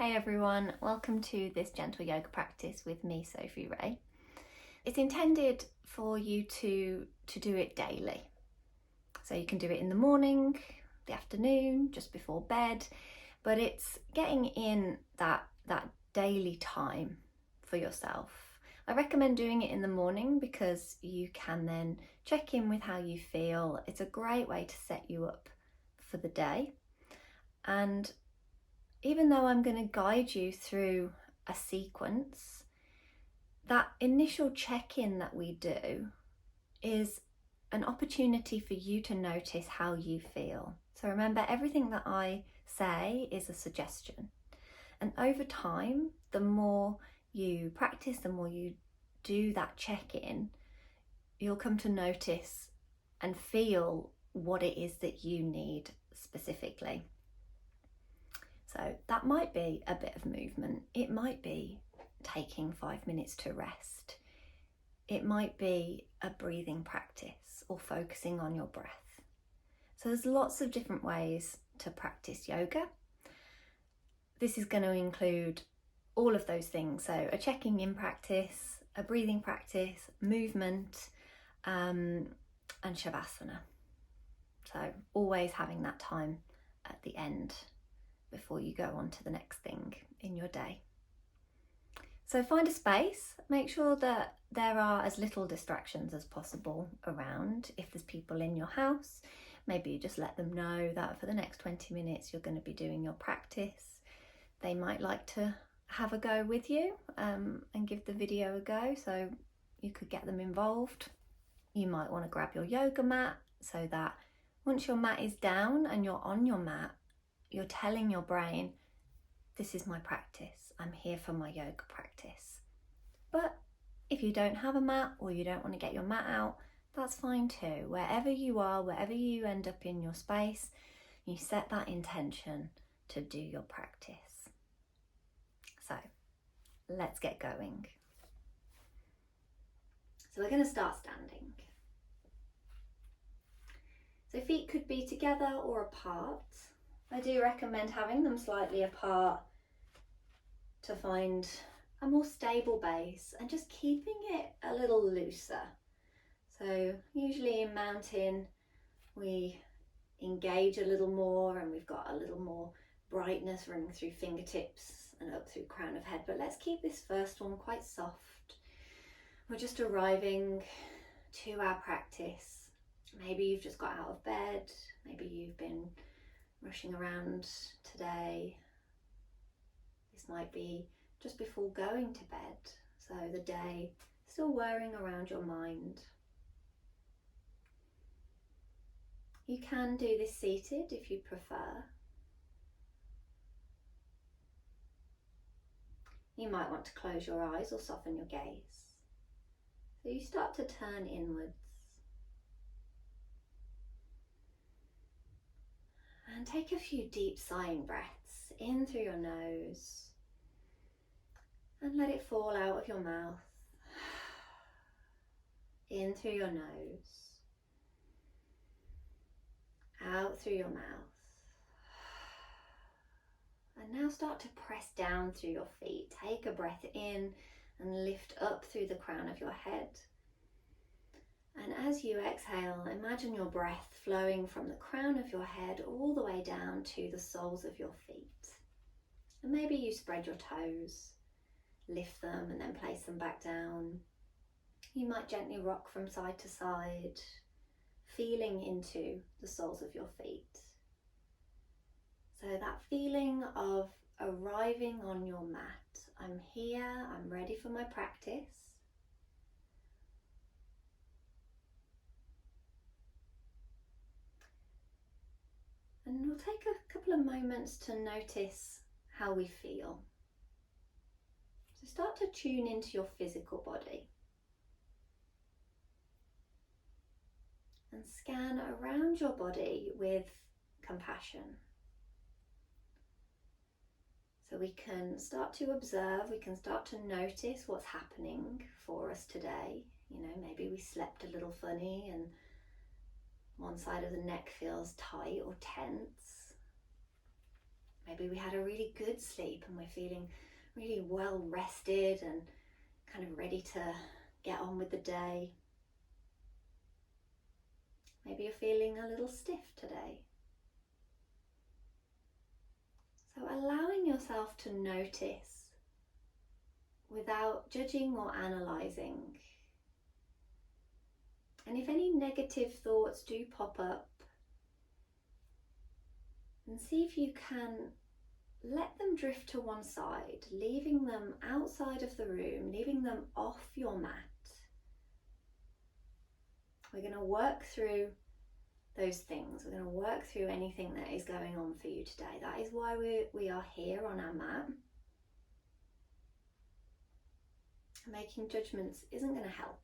Hey everyone, welcome to this gentle yoga practice with me, Sophie Ray. It's intended for you to do it daily. So you can do it in the morning, the afternoon, just before bed, but it's getting in that daily time for yourself. I recommend doing it in the morning because you can then check in with how you feel. It's a great way to set you up for the day. And even though I'm going to guide you through a sequence, that initial check-in that we do is an opportunity for you to notice how you feel. So remember, everything that I say is a suggestion. And over time, the more you practice, the more you do that check-in, you'll come to notice and feel what it is that you need specifically. So that might be a bit of movement. It might be taking 5 minutes to rest. It might be a breathing practice or focusing on your breath. So there's lots of different ways to practice yoga. This is going to include all of those things. So a checking in practice, a breathing practice, movement, and shavasana. So always having that time at the end before you go on to the next thing in your day. So find a space, make sure that there are as little distractions as possible around. If there's people in your house, maybe you just let them know that for the next 20 minutes you're going to be doing your practice. They might like to have a go with you and give the video a go, so you could get them involved. You might want to grab your yoga mat so that once your mat is down and you're on your mat, you're telling your brain, this is my practice. I'm here for my yoga practice. But if you don't have a mat or you don't want to get your mat out, that's fine too. Wherever you are, wherever you end up in your space, you set that intention to do your practice. So let's get going. So we're going to start standing. So feet could be together or apart. I do recommend having them slightly apart to find a more stable base and just keeping it a little looser. So usually in mountain we engage a little more and we've got a little more brightness running through fingertips and up through crown of head, but let's keep this first one quite soft. We're just arriving to our practice. Maybe you've just got out of bed, maybe you've been rushing around today. This might be just before going to bed, so the day still whirring around your mind. You can do this seated if you prefer. You might want to close your eyes or soften your gaze. So you start to turn inwards. And take a few deep sighing breaths in through your nose and let it fall out of your mouth. In through your nose, out through your mouth. And now start to press down through your feet. Take a breath in and lift up through the crown of your head. And as you exhale, imagine your breath flowing from the crown of your head all the way down to the soles of your feet. And maybe you spread your toes, lift them and then place them back down. You might gently rock from side to side, feeling into the soles of your feet. So that feeling of arriving on your mat. I'm here, I'm ready for my practice. And we'll take a couple of moments to notice how we feel. So start to tune into your physical body. And scan around your body with compassion. So we can start to observe, we can start to notice what's happening for us today. You know, maybe we slept a little funny and one side of the neck feels tight or tense. Maybe we had a really good sleep and we're feeling really well rested and kind of ready to get on with the day. Maybe you're feeling a little stiff today. So allowing yourself to notice without judging or analysing. And if any negative thoughts do pop up, and see if you can let them drift to one side, leaving them outside of the room, leaving them off your mat. We're going to work through those things. We're going to work through anything that is going on for you today. That is why we are here on our mat. Making judgments isn't going to help.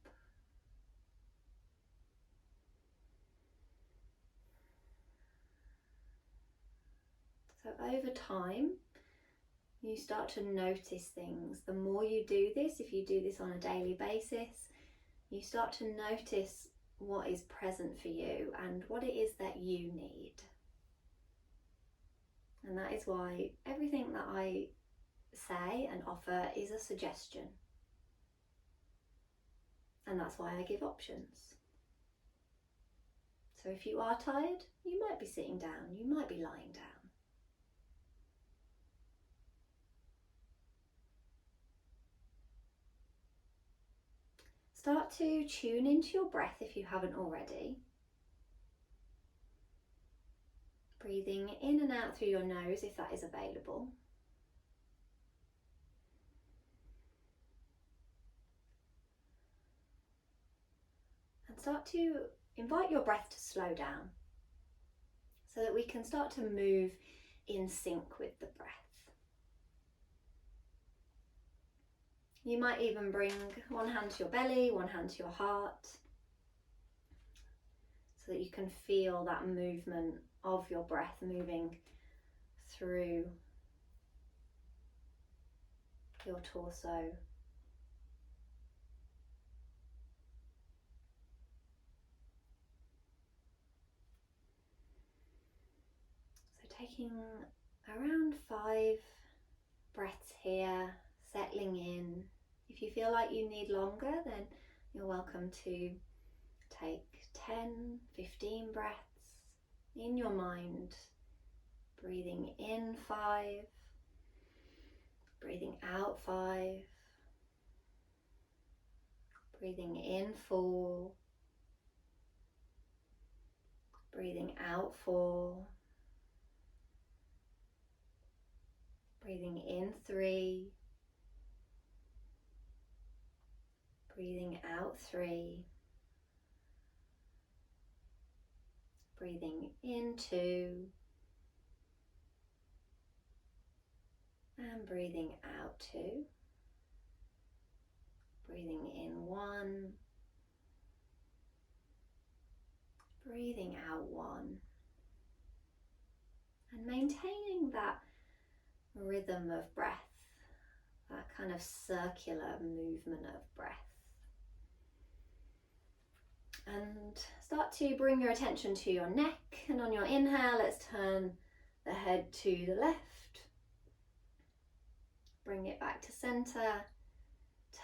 So over time, you start to notice things. The more you do this, if you do this on a daily basis, you start to notice what is present for you and what it is that you need. And that is why everything that I say and offer is a suggestion. And that's why I give options. So if you are tired, you might be sitting down, you might be lying down. Start to tune into your breath if you haven't already. Breathing in and out through your nose if that is available. And start to invite your breath to slow down so that we can start to move in sync with the breath. You might even bring one hand to your belly, one hand to your heart, so that you can feel that movement of your breath moving through your torso. So taking around 5 breaths here, settling in. If you feel like you need longer, then you're welcome to take 10, 15 breaths in your mind. Breathing in 5, breathing out 5, breathing in 4, breathing out 4, breathing in 3, breathing out 3, breathing in 2, and breathing out 2, breathing in 1, breathing out 1, and maintaining that rhythm of breath, that kind of circular movement of breath. And start to bring your attention to your neck, and on your inhale, let's turn the head to the left. Bring it back to center,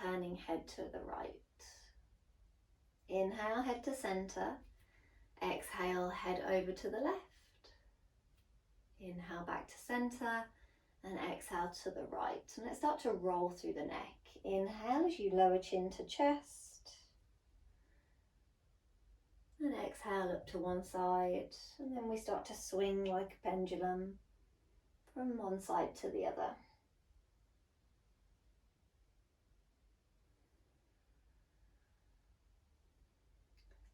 turning head to the right. Inhale, head to center. Exhale, head over to the left. Inhale, back to center, and exhale to the right. And let's start to roll through the neck. Inhale as you lower chin to chest. And exhale up to one side, and then we start to swing like a pendulum from one side to the other.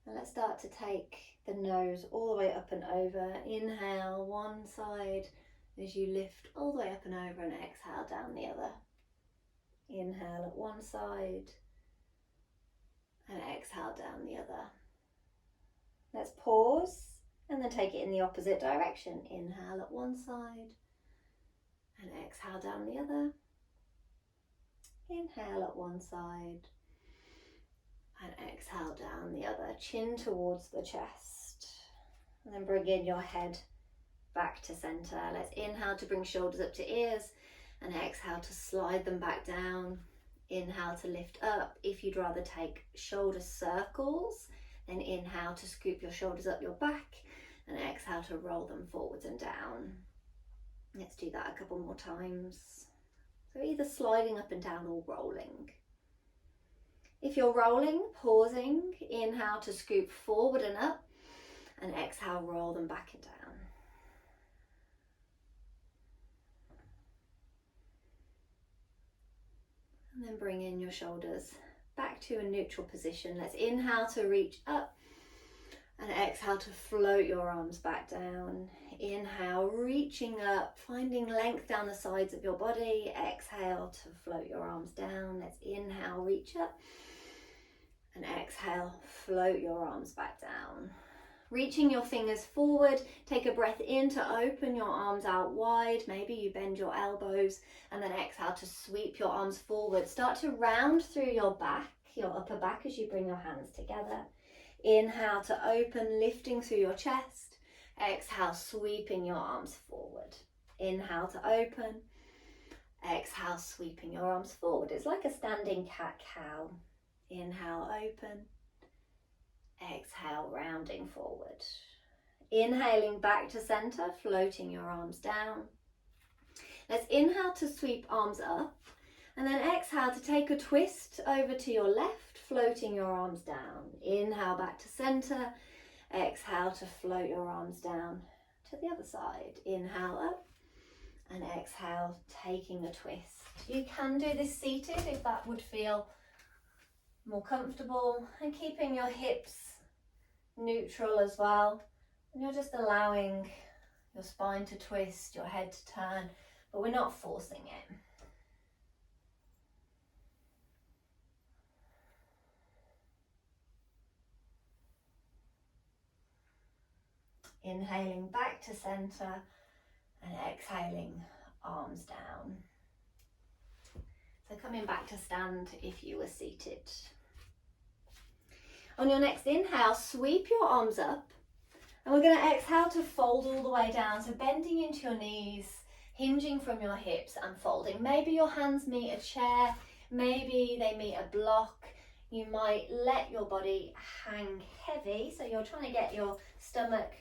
And let's start to take the nose all the way up and over. Inhale one side as you lift all the way up and over, and exhale down the other. Inhale at one side and exhale down the other. Let's pause and then take it in the opposite direction. Inhale at one side and exhale down the other. Inhale at one side and exhale down the other. Chin towards the chest. And then bring in your head back to center. Let's inhale to bring shoulders up to ears and exhale to slide them back down. Inhale to lift up. If you'd rather take shoulder circles, then inhale to scoop your shoulders up your back and exhale to roll them forwards and down. Let's do that a couple more times. So either sliding up and down or rolling. If you're rolling, pausing, inhale to scoop forward and up, and exhale, roll them back and down. And then bring in your shoulders back to a neutral position. Let's inhale to reach up and exhale to float your arms back down. Inhale, reaching up, finding length down the sides of your body. Exhale to float your arms down. Let's inhale, reach up, and exhale, float your arms back down. Reaching your fingers forward, take a breath in to open your arms out wide. Maybe you bend your elbows and then exhale to sweep your arms forward. Start to round through your back, your upper back as you bring your hands together. Inhale to open, lifting through your chest. Exhale, sweeping your arms forward. Inhale to open. Exhale, sweeping your arms forward. It's like a standing cat-cow. Inhale, open. Exhale, rounding forward. Inhaling back to center, floating your arms down. Let's inhale to sweep arms up, and then exhale to take a twist over to your left, floating your arms down. Inhale back to center. Exhale to float your arms down to the other side. Inhale up, and exhale, taking a twist. You can do this seated if that would feel more comfortable, and keeping your hips neutral as well. And you're just allowing your spine to twist, your head to turn, but we're not forcing it. Inhaling back to center and exhaling, arms down. So coming back to stand if you were seated. On your next inhale, sweep your arms up, and we're going to exhale to fold all the way down. So bending into your knees, hinging from your hips and folding. Maybe your hands meet a chair, maybe they meet a block. You might let your body hang heavy, so you're trying to get your stomach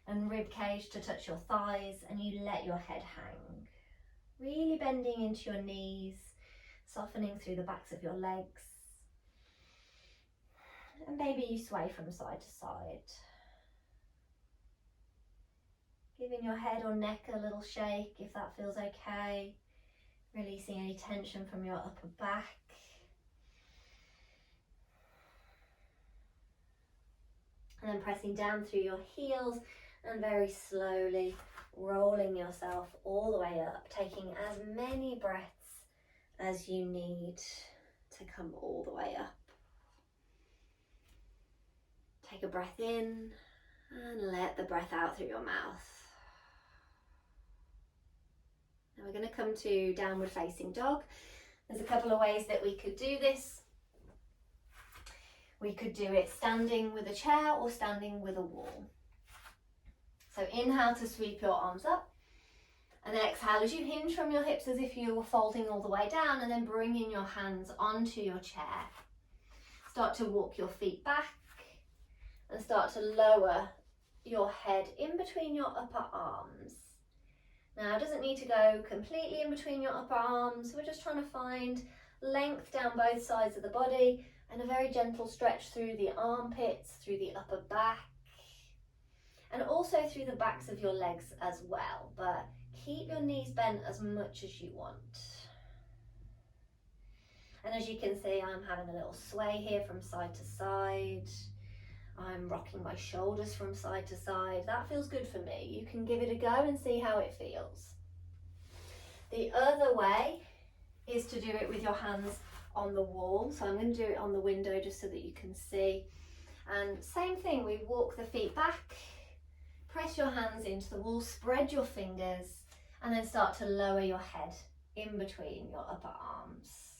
and rib cage to touch your thighs, and you let your head hang. Really bending into your knees, softening through the backs of your legs. And maybe you sway from side to side. Giving your head or neck a little shake if that feels okay. Releasing any tension from your upper back. And then pressing down through your heels and very slowly rolling yourself all the way up, taking as many breaths as you need to come all the way up. Take a breath in and let the breath out through your mouth. Now we're going to come to downward facing dog. There's a couple of ways that we could do this. We could do it standing with a chair or standing with a wall. So inhale to sweep your arms up, and exhale as you hinge from your hips as if you were folding all the way down, and then bringing your hands onto your chair. Start to walk your feet back and start to lower your head in between your upper arms. Now, it doesn't need to go completely in between your upper arms. We're just trying to find length down both sides of the body and a very gentle stretch through the armpits, through the upper back, and also through the backs of your legs as well. But keep your knees bent as much as you want. And as you can see, I'm having a little sway here from side to side. I'm rocking my shoulders from side to side. That feels good for me. You can give it a go and see how it feels. The other way is to do it with your hands on the wall. So I'm going to do it on the window just so that you can see. And same thing, we walk the feet back, press your hands into the wall, spread your fingers, and then start to lower your head in between your upper arms.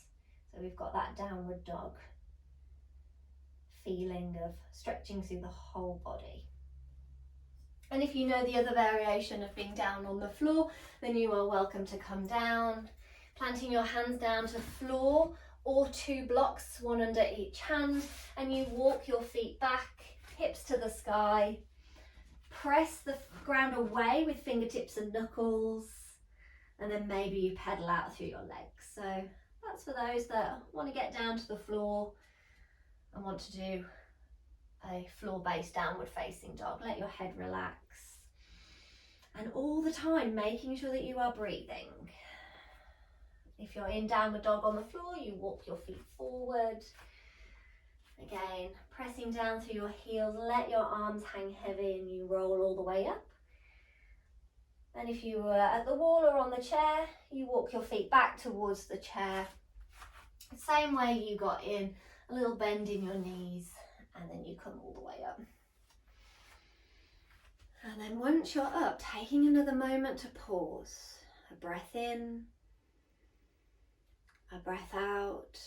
So we've got that downward dog feeling of stretching through the whole body. And if you know the other variation of being down on the floor, then you are welcome to come down, planting your hands down to floor or 2 blocks, one under each hand, and you walk your feet back, hips to the sky. Press the ground away with fingertips and knuckles, and then maybe you pedal out through your legs. So that's for those that want to get down to the floor and want to do a floor-based downward facing dog. Let your head relax. And all the time making sure that you are breathing. If you're in downward dog on the floor, you walk your feet forward. Again, pressing down through your heels, let your arms hang heavy and you roll all the way up. And if you were at the wall or on the chair, you walk your feet back towards the chair. Same way you got in, a little bend in your knees, and then you come all the way up. And then once you're up, taking another moment to pause. A breath in, a breath out.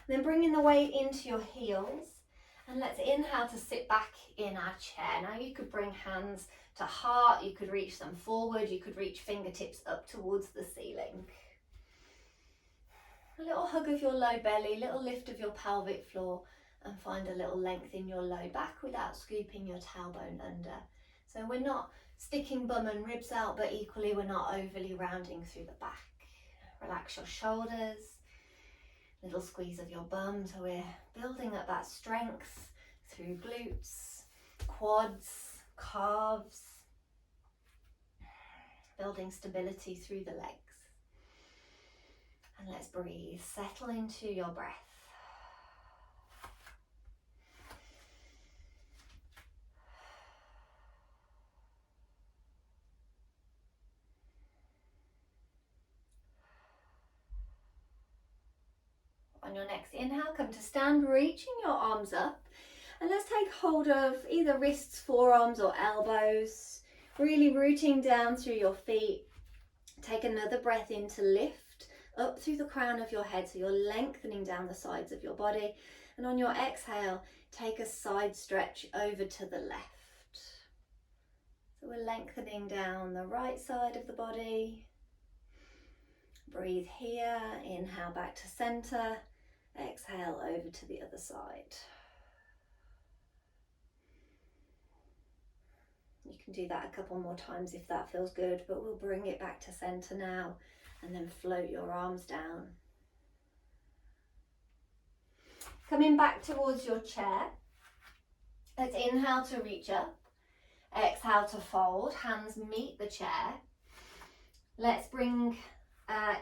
Then bringing the weight into your heels, and let's inhale to sit back in our chair. Now you could bring hands to heart, you could reach them forward, you could reach fingertips up towards the ceiling. A little hug of your low belly, little lift of your pelvic floor, and find a little length in your low back without scooping your tailbone under. So we're not sticking bum and ribs out, but equally we're not overly rounding through the back. Relax your shoulders. Little squeeze of your bum, so we're building up that strength through glutes, quads, calves, building stability through the legs. And let's breathe, settle into your breath. On your next inhale, come to stand, reaching your arms up, and let's take hold of either wrists, forearms or elbows, really rooting down through your feet. Take another breath in to lift up through the crown of your head, so you're lengthening down the sides of your body, and on your exhale, take a side stretch over to the left. So we're lengthening down the right side of the body. Breathe here, inhale back to center. Exhale over to the other side. You can do that a couple more times if that feels good, but we'll bring it back to center now and then float your arms down. Coming back towards your chair, let's inhale to reach up, exhale to fold, hands meet the chair. Let's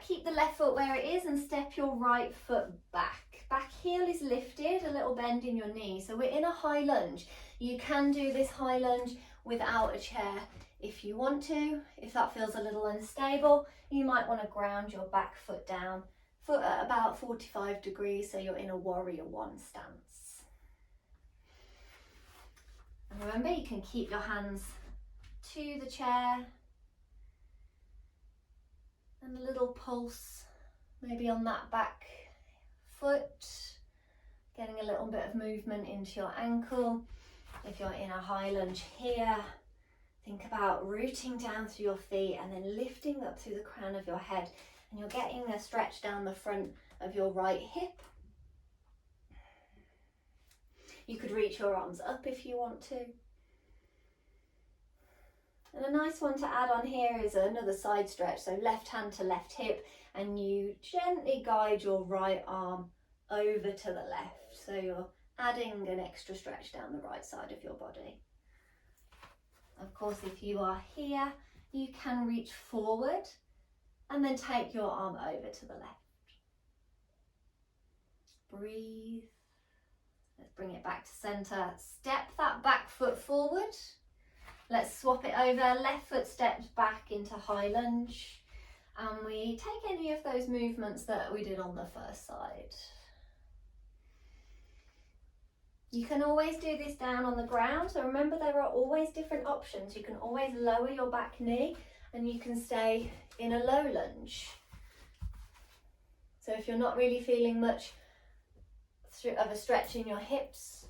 keep the left foot where it is and step your right foot back. Back heel is lifted, a little bend in your knee. So we're in a high lunge. You can do this high lunge without a chair if you want to. If that feels a little unstable, you might want to ground your back foot down, foot at about 45 degrees, so you're in a warrior one stance. And remember, you can keep your hands to the chair, and a little pulse maybe on that back foot, getting a little bit of movement into your ankle. If you're in a high lunge here, think about rooting down through your feet and then lifting up through the crown of your head, and you're getting a stretch down the front of your right hip. You could reach your arms up if you want to. And a nice one to add on here is another side stretch, so left hand to left hip, and you gently guide your right arm over to the left, so you're adding an extra stretch down the right side of your body. Of course, if you are here, you can reach forward and then take your arm over to the left. Breathe. Let's bring it back to center. Step that back foot forward. Let's swap it over. Left foot steps back into high lunge. And we take any of those movements that we did on the first side. You can always do this down on the ground. So remember, there are always different options. You can always lower your back knee and you can stay in a low lunge. So if you're not really feeling much of a stretch in your hips,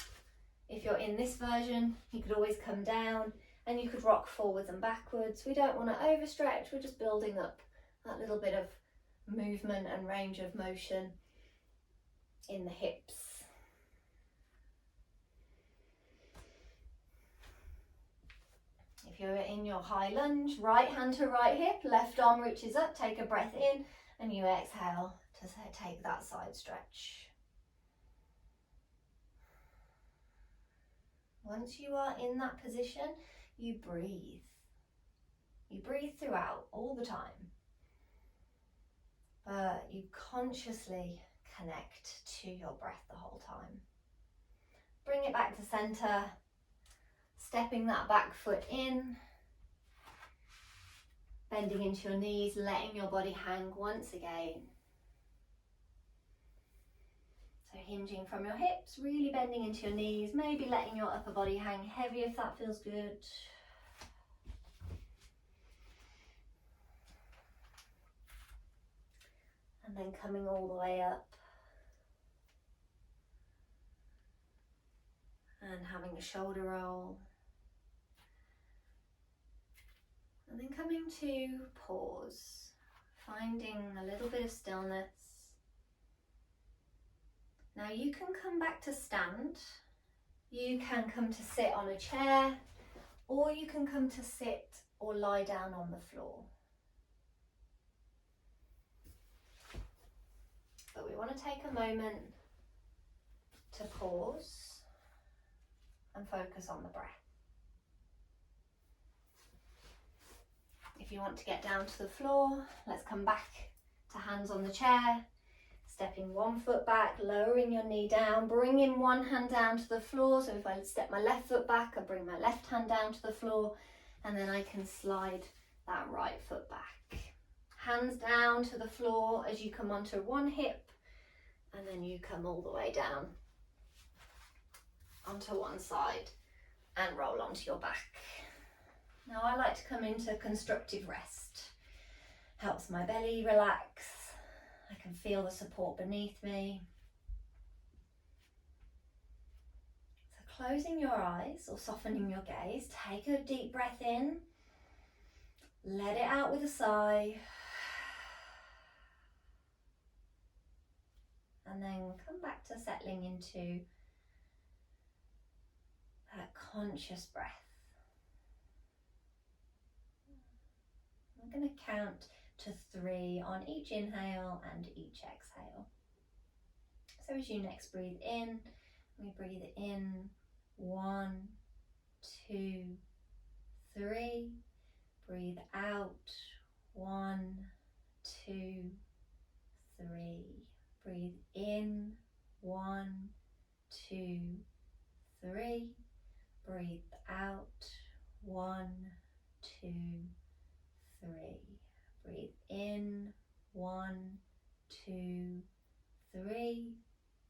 if you're in this version, you could always come down and you could rock forwards and backwards. We don't want to overstretch, we're just building up that little bit of movement and range of motion in the hips. If you're in your high lunge, right hand to right hip, left arm reaches up, take a breath in, and you exhale to take that side stretch. Once you are in that position, you breathe. You breathe throughout all the time, but you consciously connect to your breath the whole time. Bring it back to center, stepping that back foot in, bending into your knees, letting your body hang once again. So hinging from your hips, really bending into your knees, maybe letting your upper body hang heavy if that feels good. And then coming all the way up and having a shoulder roll. And then coming to pause, finding a little bit of stillness. Now you can come back to stand, you can come to sit on a chair, or you can come to sit or lie down on the floor. But we want to take a moment to pause and focus on the breath. If you want to get down to the floor, let's come back to hands on the chair, stepping one foot back, lowering your knee down, bringing one hand down to the floor. So if I step my left foot back, I bring my left hand down to the floor, and then I can slide that right foot back. Hands down to the floor as you come onto one hip, and then you come all the way down onto one side and roll onto your back. Now I like to come into constructive rest. Helps my belly relax. I can feel the support beneath me. So closing your eyes or softening your gaze, take a deep breath in, let it out with a sigh, and then come back to settling into that conscious breath. I'm going to count to 3 on each inhale and each exhale. So as you next breathe in, we breathe in 1, 2, 3. Breathe out 1, 2, 3. Breathe in 1, 2, 3. Breathe out 1, 2, 3. Breathe in 1, 2, 3.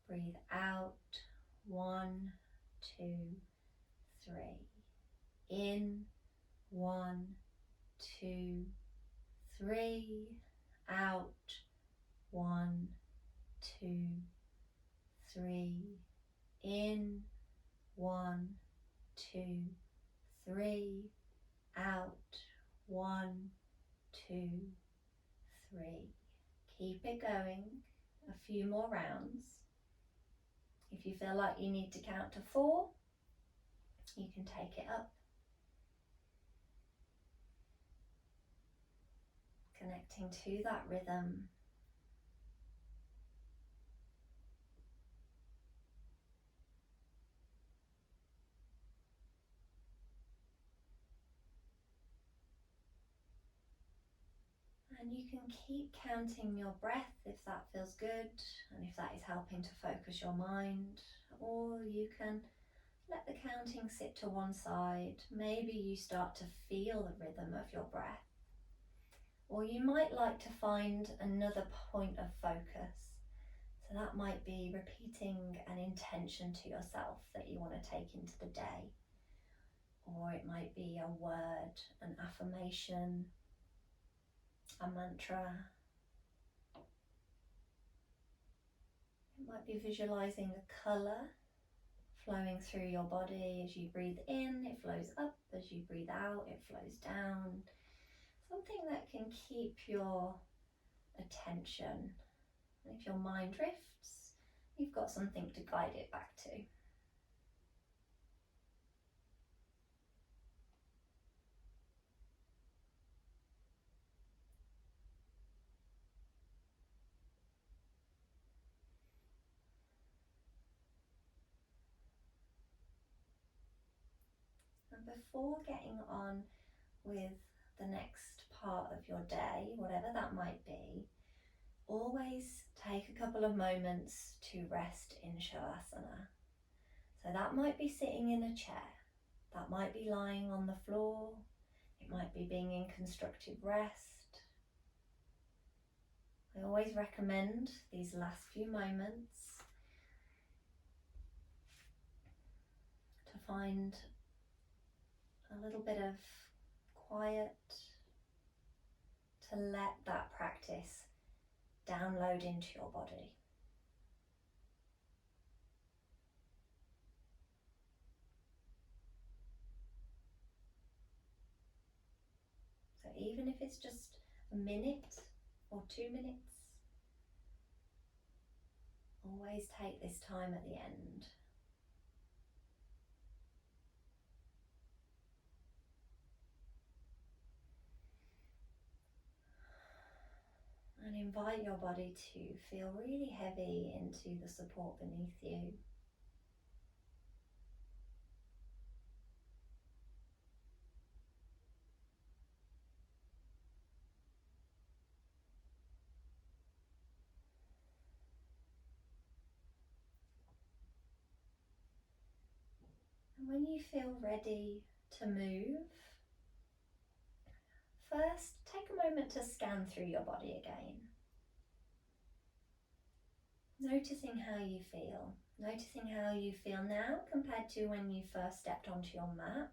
Breathe out 1, 2, 3. In 1, 2, 3. Out 1, 2, 3. In 1, 2, 3. Out 1, 2, 3. Keep it going. A few more rounds. If you feel like you need to count to 4, you can take it up. Connecting to that rhythm. And you can keep counting your breath if that feels good and if that is helping to focus your mind, or you can let the counting sit to one side. Maybe you start to feel the rhythm of your breath, or you might like to find another point of focus. So that might be repeating an intention to yourself that you want to take into the day. Or it might be a word, an affirmation, a mantra. It might be visualizing a colour flowing through your body. As you breathe in, it flows up. As you breathe out, it flows down. Something that can keep your attention. And if your mind drifts, you've got something to guide it back to. And before getting on with the next part of your day, whatever that might be, always take a couple of moments to rest in Shavasana. So that might be sitting in a chair, that might be lying on the floor, it might be being in constructive rest. I always recommend these last few moments to find a little bit of quiet, to let that practice download into your body. So even if it's just a minute or 2 minutes, always take this time at the end. And invite your body to feel really heavy into the support beneath you. And when you feel ready to move, first take a moment to scan through your body again. Noticing how you feel. Noticing how you feel now compared to when you first stepped onto your mat.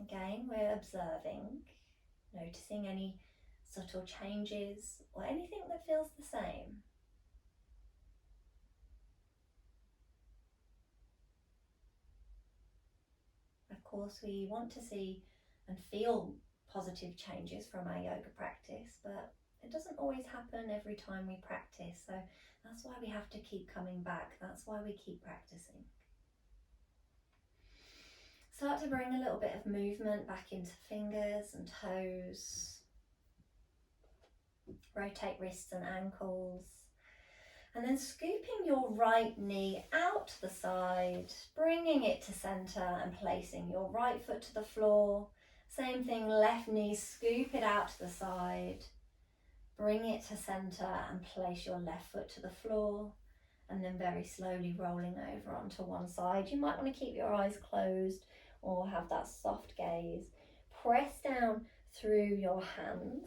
Again, we're observing, noticing any subtle changes or anything that feels the same. Of course, we want to see and feel positive changes from our yoga practice, but it doesn't always happen every time we practice. So that's why we have to keep coming back. That's why we keep practicing. Start to bring a little bit of movement back into fingers and toes. Rotate wrists and ankles. And then scooping your right knee out to the side, bringing it to centre and placing your right foot to the floor. Same thing, left knee, scoop it out to the side, bring it to centre and place your left foot to the floor. And then very slowly rolling over onto one side. You might want to keep your eyes closed or have that soft gaze. Press down through your hands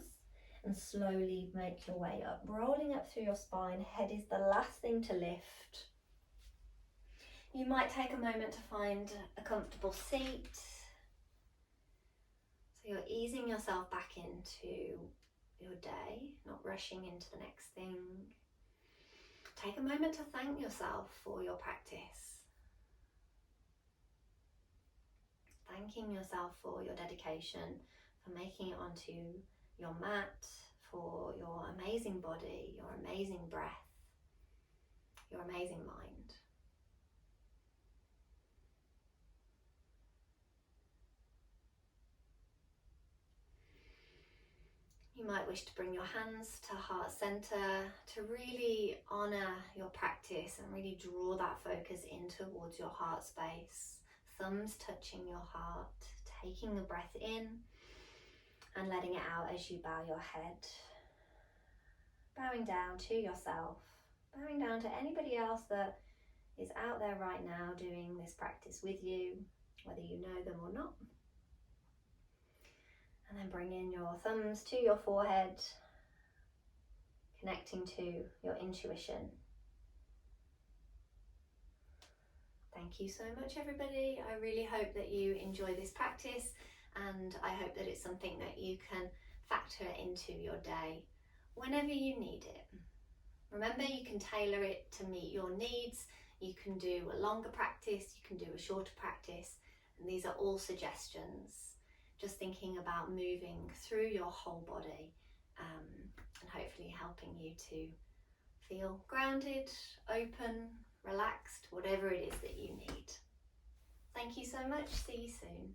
and slowly make your way up, rolling up through your spine. Head is the last thing to lift. You might take a moment to find a comfortable seat. So you're easing yourself back into your day, not rushing into the next thing. Take a moment to thank yourself for your practice. Thanking yourself for your dedication, for making it onto your mat, for your amazing body, your amazing breath, your amazing mind. You might wish to bring your hands to heart center to really honor your practice and really draw that focus in towards your heart space. Thumbs touching your heart, taking the breath in and letting it out as you bow your head. Bowing down to yourself, bowing down to anybody else that is out there right now doing this practice with you, whether you know them or not. And then bring in your thumbs to your forehead, connecting to your intuition. Thank you so much, everybody. I really hope that you enjoy this practice, and I hope that it's something that you can factor into your day whenever you need it. Remember, you can tailor it to meet your needs. You can do a longer practice, you can do a shorter practice, and these are all suggestions. Just thinking about moving through your whole body and hopefully helping you to feel grounded, open, relaxed, whatever it is that you need. Thank you so much. See you soon.